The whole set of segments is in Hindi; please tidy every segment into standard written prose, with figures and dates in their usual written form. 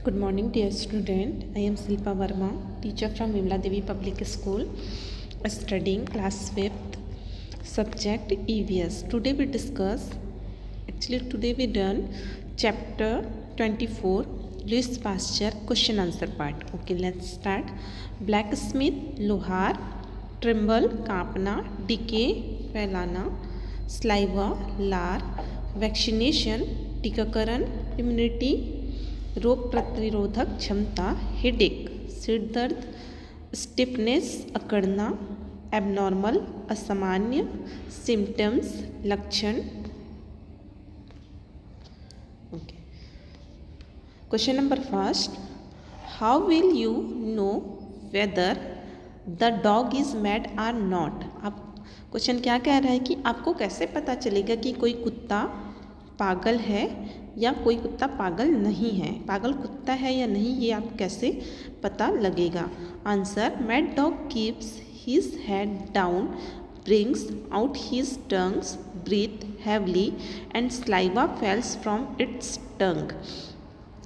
Good morning, dear student. I am Silpa Verma, teacher from Vimla Devi Public School, studying class 5th, subject EVS. Today we done chapter 24, Louis Pasteur question answer part. Okay, let's start. Blacksmith, लोहार, ट्रिम्बल, कांपना, डिके, फैलाना, स्लाइवा, लार, वैक्सीनेशन, टीकाकरण, इम्यूनिटी, रोग प्रतिरोधक क्षमता, हेडेक, सिर दर्द, स्टिफनेस, अकड़ना, एबनॉर्मल, असामान्य, सिम्टम्स, लक्षण. Okay. Question number first, how will you know whether the dog is mad or not. आप क्वेश्चन क्या कह रहा है कि आपको कैसे पता चलेगा कि कोई कुत्ता पागल है या कोई कुत्ता पागल नहीं है. पागल कुत्ता है या नहीं ये आप कैसे पता लगेगा. Answer, mad dog keeps his head down, brings out his tongues, breathe heavily and saliva falls from its tongue.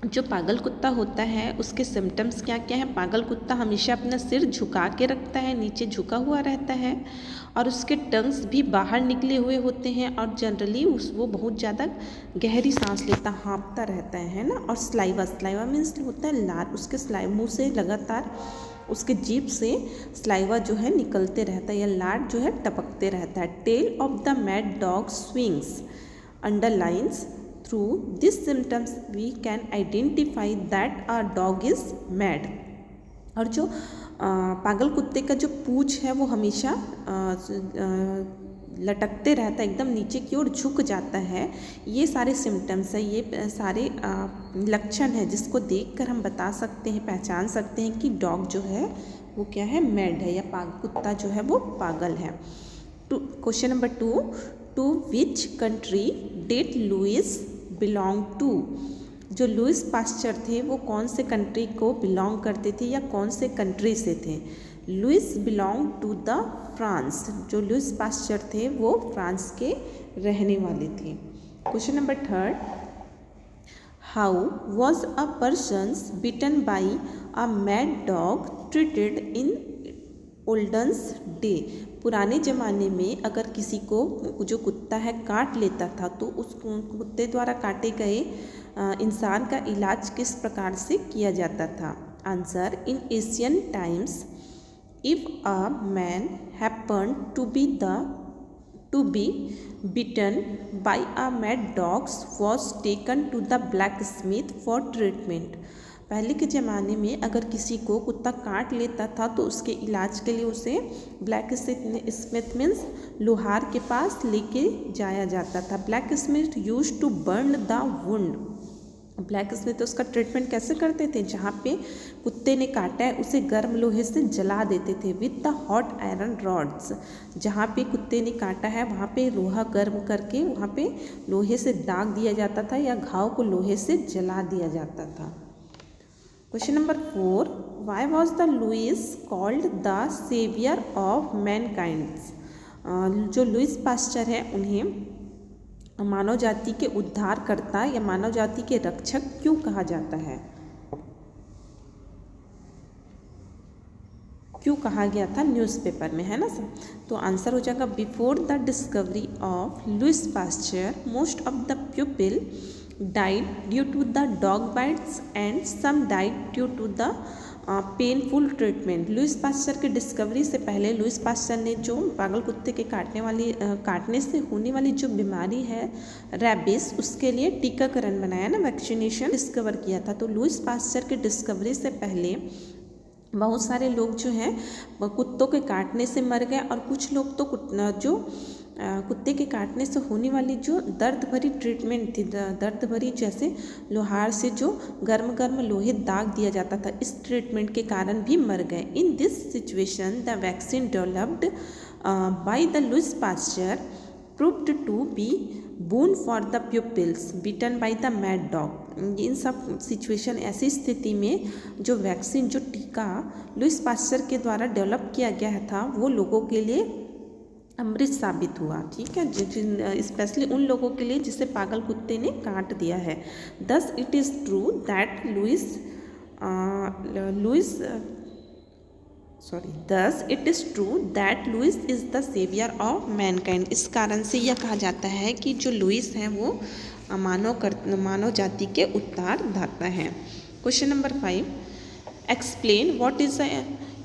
जो पागल कुत्ता होता है उसके सिम्टम्स क्या क्या हैं. पागल कुत्ता हमेशा अपना सिर झुका के रखता है, नीचे झुका हुआ रहता है और उसके टंग्स भी बाहर निकले हुए होते हैं और जनरली वो बहुत ज़्यादा गहरी सांस लेता, हाँफता रहता है ना. और स्लाइवा मीन्स होता है लार. उसके मुँह से लगातार उसके जीभ से स्लाइवा जो है निकलते रहता है या लार जो है टपकते रहता है. Tail of the mad dog swings underlines. Through these symptoms we can identify that a dog is mad. और जो पागल कुत्ते का जो पूँछ है वो हमेशा लटकते रहता है, एकदम नीचे की ओर झुक जाता है. ये सारे सिम्टम्स है, ये सारे लक्षण है जिसको देखकर हम बता सकते हैं, पहचान सकते हैं कि डॉग जो है वो क्या है, मैड है या कुत्ता जो है वो पागल है. Question number 2, to which country did Louis belong to. जो लुइस पास्चर थे वो कौन से कंट्री को बिलोंग करते थे या कौन से कंट्री से थे. Louis belong to the France. जो लुइस पास्चर थे वो फ्रांस के रहने वाले थे. Question number 3, how was a person's bitten by a mad dog treated in olden day. पुराने ज़माने में अगर किसी को जो कुत्ता है काट लेता था तो उस कुत्ते द्वारा काटे गए इंसान का इलाज किस प्रकार से किया जाता था. Answer, in ancient times if a man happen to be bitten by a mad dogs was taken to the blacksmith for treatment. पहले के ज़माने में अगर किसी को कुत्ता काट लेता था तो उसके इलाज के लिए उसे ब्लैक स्मिथ मीन्स लोहार के पास लेके जाया जाता था. Blacksmith used to burn the wound. Blacksmith उसका ट्रीटमेंट कैसे करते थे, जहाँ पे कुत्ते ने काटा है उसे गर्म लोहे से जला देते थे with the hot iron rods. जहाँ पे कुत्ते ने काटा है वहाँ पे लोहा गर्म करके वहाँ पे लोहे से दाग दिया जाता था या घाव को लोहे से जला दिया जाता था. Question number 4, why was the Louis called the saviour of mankind. जो लुइस पास्चर है उन्हें मानव जाति के उद्धारकर्ता या मानव जाति के रक्षक क्यों कहा जाता है, क्यों कहा गया था न्यूज़पेपर में, है ना सर. तो आंसर हो जाएगा, before the discovery of Louis Pasteur most of the people died due to the dog bites and some died due to the painful treatment. Louis Pasteur के डिस्कवरी से पहले लुइस पास्चर ने जो पागल कुत्ते के काटने से होने वाली जो बीमारी है रैबिस, उसके लिए टीकाकरण बनाया ना, वैक्सीनेशन डिस्कवर किया था. तो लुइस पास्चर के डिस्कवरी से पहले बहुत सारे लोग जो हैं कुत्तों के काटने से मर गए और कुछ लोग तो जो कुत्ते के काटने से होने वाली जो दर्द भरी ट्रीटमेंट थी, दर्द भरी जैसे लोहार से जो गर्म लोहे दाग दिया जाता था, इस ट्रीटमेंट के कारण भी मर गए. In this situation the vaccine developed by the Louis Pasteur proved to be boon for the pupils bitten by the mad dog. इन सब सिचुएशन, ऐसी स्थिति में जो वैक्सीन, जो टीका लुइस पास्चर के द्वारा डेवलप किया गया था वो लोगों के लिए अमृत साबित हुआ। ठीक है, स्पेशली उन लोगों के लिए जिसे पागल कुत्ते ने काट दिया है। Thus it is true that thus it is true that Louis is the saviour of mankind. इस कारण से यह कहा जाता है कि जो लुइस हैं वो मानव जाति के उत्तरदाता हैं। Question number 5, explain what is the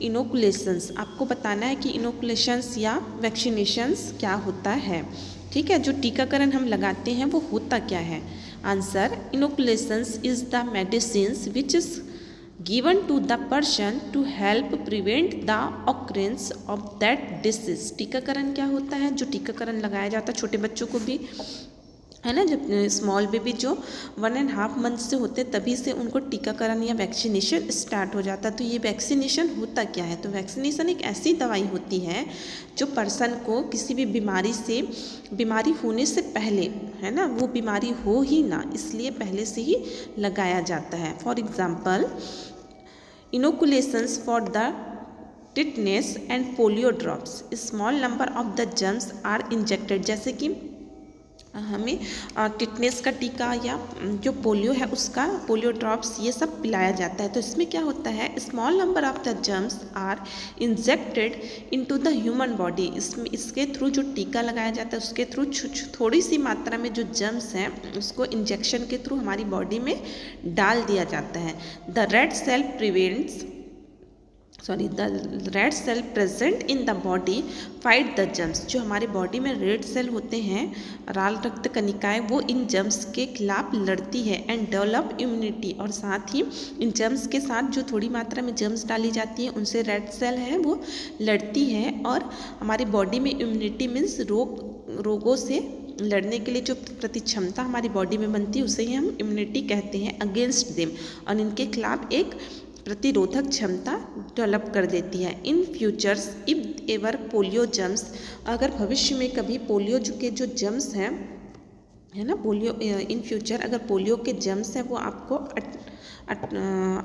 inoculations. आपको बताना है कि इनोकुलेशंस या वैक्सीनेशंस क्या होता है। ठीक है, जो टीकाकरण हम लगाते हैं वो होता क्या है। Answer, inoculations is the medicines which is given to the person to help prevent the occurrence of that disease। टीकाकरण क्या होता है, जो टीकाकरण लगाया जाता है छोटे बच्चों को भी, है ना, जब स्मॉल बेबी जो 1.5 मंथ से होते तभी से उनको टीकाकरण या वैक्सीनेशन स्टार्ट हो जाता है। तो ये वैक्सीनेशन होता क्या है, तो वैक्सीनेशन एक ऐसी दवाई होती है जो पर्सन को किसी भी बीमारी होने से पहले, है ना, वो बीमारी हो ही ना इसलिए पहले से ही लगाया जाता है। For example, inoculations for the tetanus and polio drops, small number of the germs are injected. जैसे कि हमें टिटनेस का टीका या जो पोलियो है उसका पोलियो ड्रॉप्स ये सब पिलाया जाता है। तो इसमें क्या होता है, small number of the germs are injected into the human body. इसके थ्रू जो टीका लगाया जाता है उसके थ्रू थोड़ी सी मात्रा में जो जर्म्स हैं उसको इंजेक्शन के थ्रू हमारी बॉडी में डाल दिया जाता है। The red cell present in the body fight the germs. जो हमारे बॉडी में रेड सेल होते हैं, लाल रक्त कणिकाएं, वो इन जर्म्स के खिलाफ लड़ती है एंड डेवलप इम्यूनिटी। और साथ ही इन जर्म्स के साथ जो थोड़ी मात्रा में जर्म्स डाली जाती है उनसे रेड सेल है वो लड़ती है और हमारी बॉडी में इम्यूनिटी मीन्स रोगों से लड़ने के लिए जो प्रति क्षमता हमारी बॉडी में बनती है उसे ही हम इम्यूनिटी कहते हैं अगेंस्ट देम, और इनके खिलाफ एक प्रतिरोधक क्षमता डेवलप कर देती है। इन futures if ever polio germs, अगर भविष्य में कभी पोलियो के जो जर्म्स हैं, है ना, पोलियो इन फ्यूचर अगर पोलियो के जर्म्स हैं वो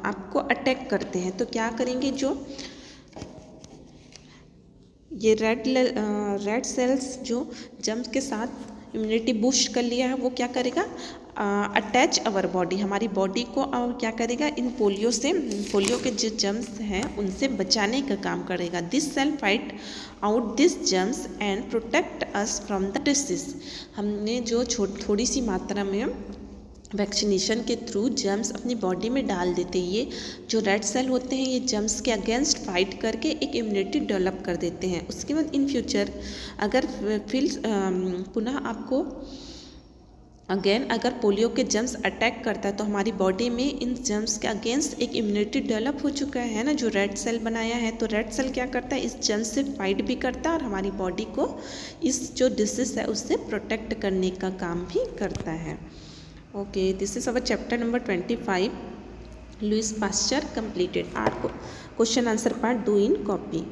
आपको अटैक करते हैं तो क्या करेंगे, जो ये रेड सेल्स जो जर्म्स के साथ इम्यूनिटी बूस्ट कर लिया है वो क्या करेगा, अटैच अवर बॉडी, हमारी बॉडी को क्या करेगा, इन पोलियो के जो जर्म्स हैं उनसे बचाने का काम करेगा। This cell fight out this germs and protect us from the disease. हमने जो थोड़ी सी मात्रा में वैक्सीनेशन के थ्रू जर्म्स अपनी बॉडी में डाल देते हैं, ये जो रेड सेल होते हैं ये जर्म्स के अगेंस्ट फाइट करके एक इम्यूनिटी डेवलप कर देते हैं। उसके बाद इन फ्यूचर अगर फिर पुनः आपको अगर पोलियो के जर्म्स अटैक करता है तो हमारी बॉडी में इन जर्म्स के अगेंस्ट एक इम्यूनिटी डेवलप हो चुका है ना, जो रेड सेल बनाया है। तो रेड सेल क्या करता है, इस जर्म्स से फाइट भी करता है और हमारी बॉडी को इस जो डिसीज है उससे प्रोटेक्ट करने का काम भी करता है। Okay, this is our chapter number 25 Louis Pasteur completed. Our question answer part 2 in copy.